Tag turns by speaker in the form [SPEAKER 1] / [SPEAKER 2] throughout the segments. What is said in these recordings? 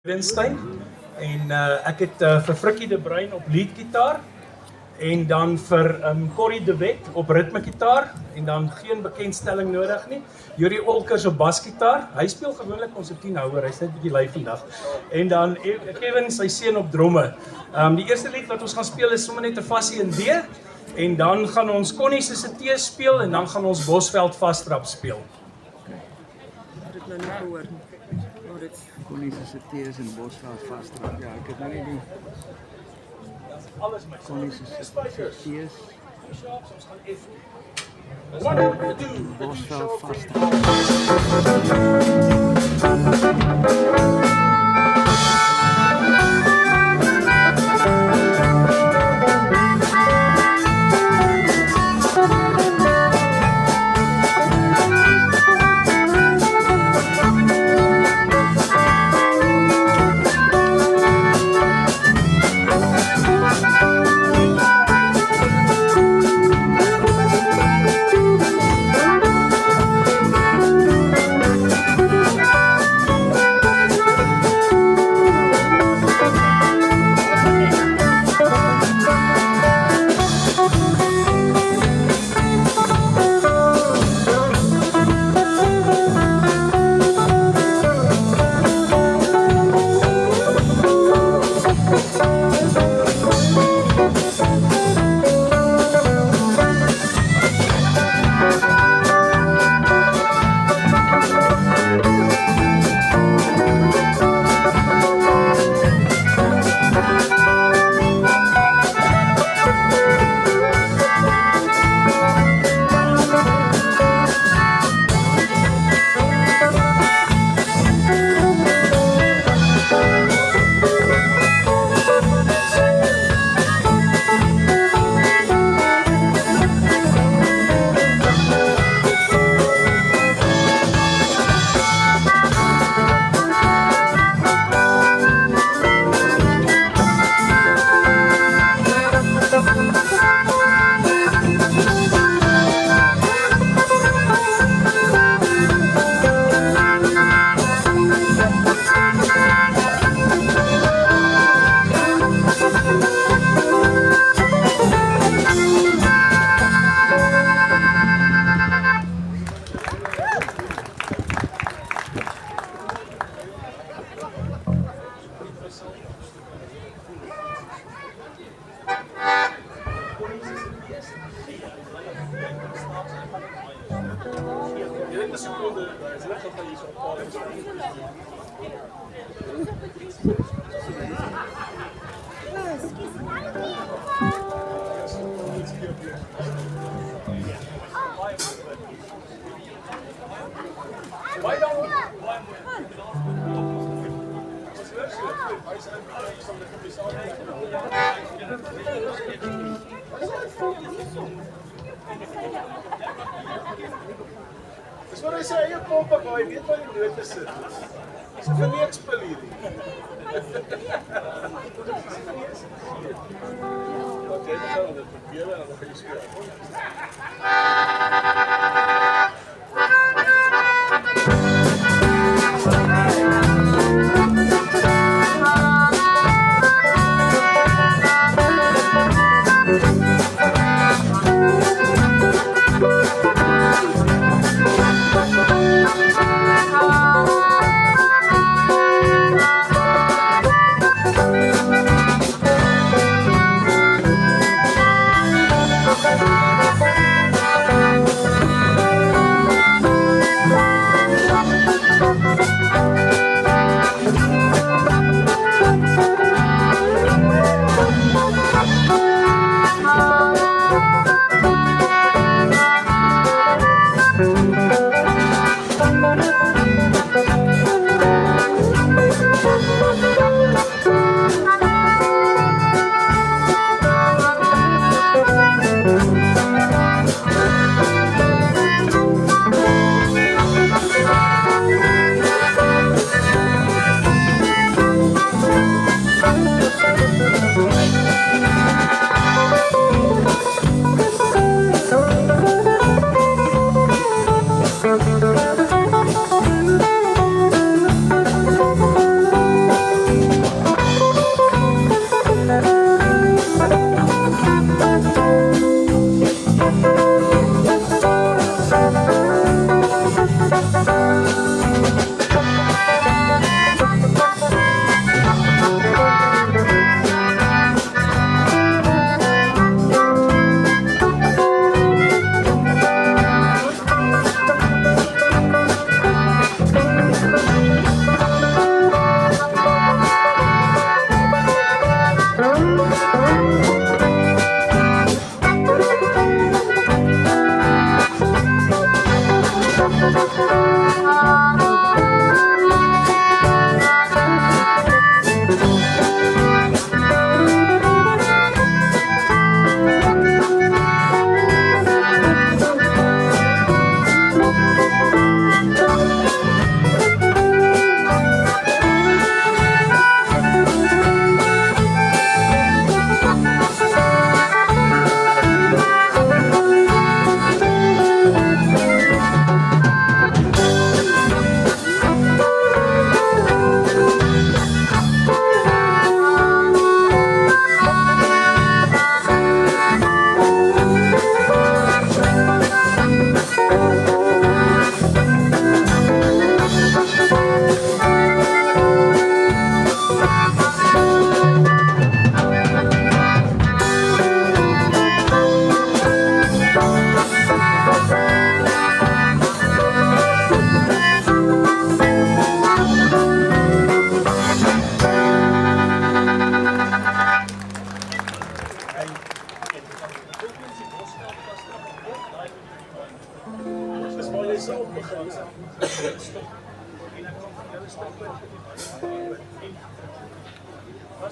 [SPEAKER 1] Winstein en ek het vir Frikkie de Bruin op leadgitaar en dan vir Corrie de Wet op ritmegitaar en dan geen bekendstelling nodig nie. Yuri Olkers op basgitaar. Hy speel gewoonlik ons 10 houer, hy's net 'n bietjie lui vandag. En dan Kevin sy seun op dromme. Die eerste lied wat ons gaan speel is sommer net 'n fassie in D en dan gaan ons Connie se T speel en dan gaan ons Bosveld Vastrap speel.
[SPEAKER 2] Dit nou nie gehoor nie. Maar dit
[SPEAKER 3] Connie se T's en Bosveld Vastrap. Ja, ek het nou nie die
[SPEAKER 1] Alles my.
[SPEAKER 3] Connie se T's.
[SPEAKER 1] Sharps, ons gaan F. 1 2
[SPEAKER 3] Bosveld Vastrap.
[SPEAKER 4] Dis wat hy sê, eie pomp ek, hy weet waar die note sit. Dis vir niks spil hierdie. Oké, dan gaan we dit proberen en dan gaan jy speel.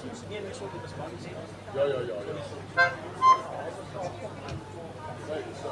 [SPEAKER 1] was mos een hierso dit is baie sê.
[SPEAKER 4] Ja, ja, ja, ja. Kijk, so,